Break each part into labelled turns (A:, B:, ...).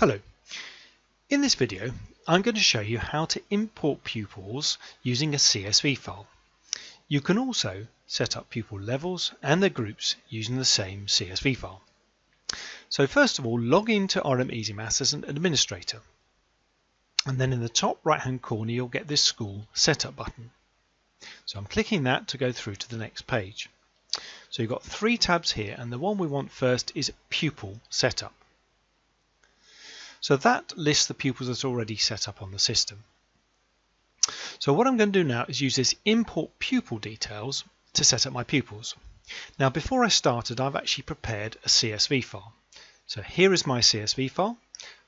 A: Hello. In this video, I'm going to show you how to import pupils using a CSV file. You can also set up pupil levels and their groups using the same CSV file. So first of all, log into RM Easimaths as an administrator. And then in the top right hand corner, you'll get this school setup button. So I'm clicking that to go through to the next page. So you've got three tabs here, and the one we want first is pupil setup. So that lists the pupils that are already set up on the system. So what I'm going to do now is use this import pupil details to set up my pupils. Now before I started, I've actually prepared a CSV file. So here is my CSV file.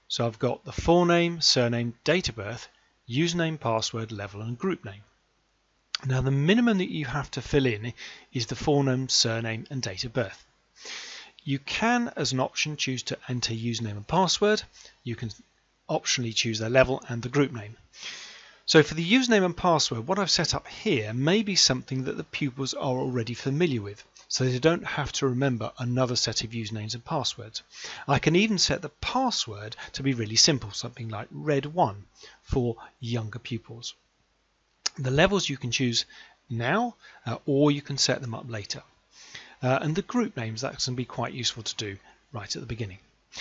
A: So I've got the full name, surname, date of birth, username, password, level and group name. Now the minimum that you have to fill in is the full name, surname and date of birth. You can, as an option, choose to enter username and password. You can optionally choose their level and the group name. So for the username and password, what I've set up here may be something that the pupils are already familiar with, so they don't have to remember another set of usernames and passwords. I can even set the password to be really simple, something like red1 for younger pupils. The levels you can choose now, or you can set them up later. And the group names, that can be quite useful to do right at the beginning.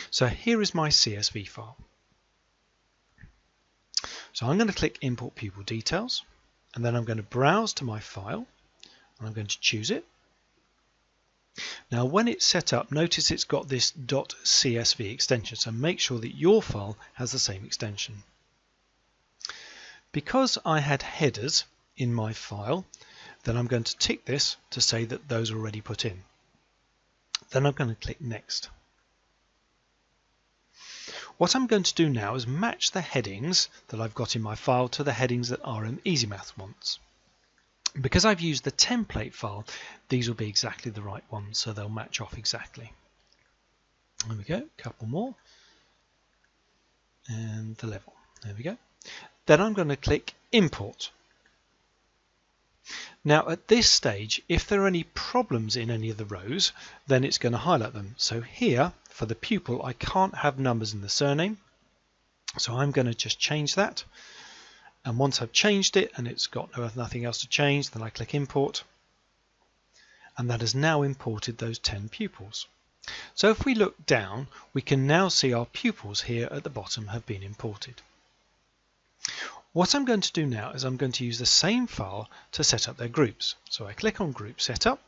A: So here is my CSV file. So I'm going to click Import Pupil Details, and then I'm going to browse to my file, and I'm going to choose it. Now when it's set up, notice it's got this .csv extension, so make sure that your file has the same extension. Because I had headers in my file, then I'm going to tick this to say that those are already put in. Then I'm going to click Next. What I'm going to do now is match the headings that I've got in my file to the headings that RM Easimaths wants. Because I've used the template file, these will be exactly the right ones, so they'll match off exactly. There we go, a couple more. And the level, there we go. Then I'm going to click Import. Now at this stage, if there are any problems in any of the rows, then it's going to highlight them. So here, for the pupil, I can't have numbers in the surname. So I'm going to just change that. And once I've changed it and it's got nothing else to change, then I click Import. And that has now imported those 10 pupils. So if we look down, we can now see our pupils here at the bottom have been imported. What I'm going to do now is I'm going to use the same file to set up their groups. So I click on Group Setup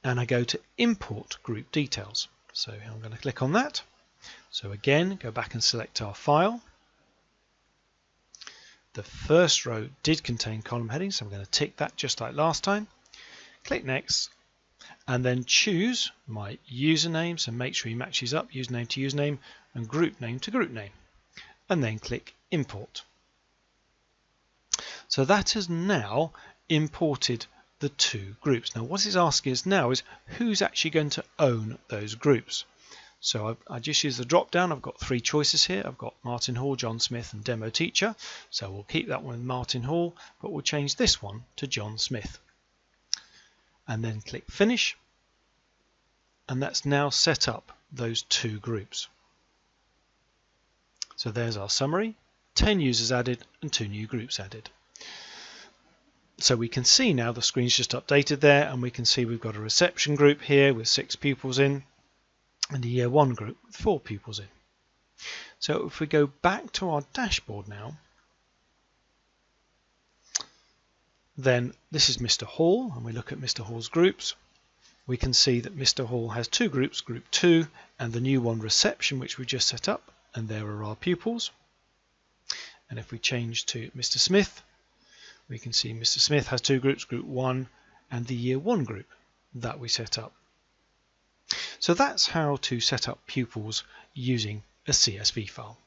A: and I go to Import Group Details. So I'm going to click on that. So again, go back and select our file. The first row did contain column headings, so I'm going to tick that just like last time. Click Next and then choose my username, so make sure he matches up username to username and group name to group name. And then click Import. So that has now imported the two groups. Now what it's asking us now is who's actually going to own those groups. So I just use the drop down. I've got three choices here. I've got Martin Hall, John Smith and Demo Teacher. So we'll keep that one with Martin Hall, but we'll change this one to John Smith. And then click Finish. And that's now set up those two groups. So there's our summary, 10 users added and 2 new groups added. So we can see now the screen's just updated there, and we can see we've got a reception group here with 6 pupils in and a year 1 group with 4 pupils in. So if we go back to our dashboard now, then this is Mr. Hall, and we look at Mr. Hall's groups. We can see that Mr. Hall has 2 groups, group 2 and the new one, reception, which we just set up. And there are our pupils. And if we change to Mr. Smith, we can see Mr. Smith has 2 groups, group 1 and the year 1 group that we set up. So that's how to set up pupils using a CSV file.